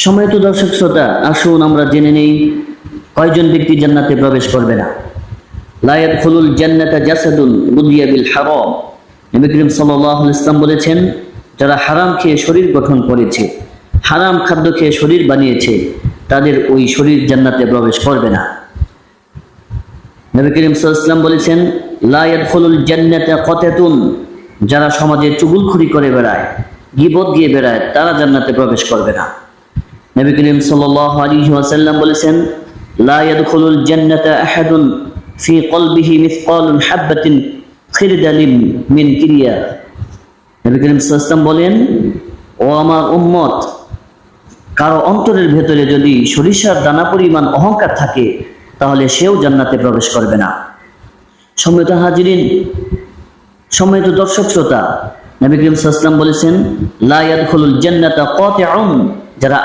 সম্মানিত দর্শক শ্রোতা, আসুন আমরা জেনে নেই কয়জন ব্যক্তি জান্নাতে প্রবেশ করবে না। লা ইয়াদখুলুল জান্নাতা জাসাদুন বুদিয়া বিল হারাম। নবী করিম সাল্লাল্লাহু আলাইহি ওয়াসাল্লাম বলেছেন, যারা হারাম খেয়ে শরীর গঠন করেছে, হারাম খাদ্য খেয়ে শরীর বানিয়েছে, তাদের ওই শরীর জান্নাতে প্রবেশ করবে না। নবী করিম সাল্লাল্লাহু আলাইহি ওয়াসাল্লাম বলেছেন, লা ইয়াদখুলুল জান্নাতা কাতাতুন। যারা সমাজে চুগলখড়ি করে বেড়ায়, গীবত দিয়ে বেড়ায়, তারা জান্নাতে প্রবেশ করবে না। নবী করিম সাল্লাল্লাহু আলাইহি ওয়াসাল্লাম বলেছেন, লা ইয়াদখুলুল জান্নাতা আহাদুন ফি কলবিহি মিসকালুন হাববাতিন খিরদালিন মিন কিরিয়া। নবী করিম সাল্লাল্লাহু আলাইহি ওয়াসাল্লাম বলেন, ও আমার উম্মত, কারো অন্তরের ভেতরে যদি সরিষার দানা পরিমাণ অহংকার থাকে, তাহলে সেও জান্নাতে প্রবেশ করবে না। সম্মানিত হাজিরিন, সম্মানিত দর্শক শ্রোতা, নবী করিম সাল্লাল্লাহু আলাইহি ওয়াসাল্লাম বলেছেন, লা ইয়াদখুলুল জান্নাতা কাতিউন। যারা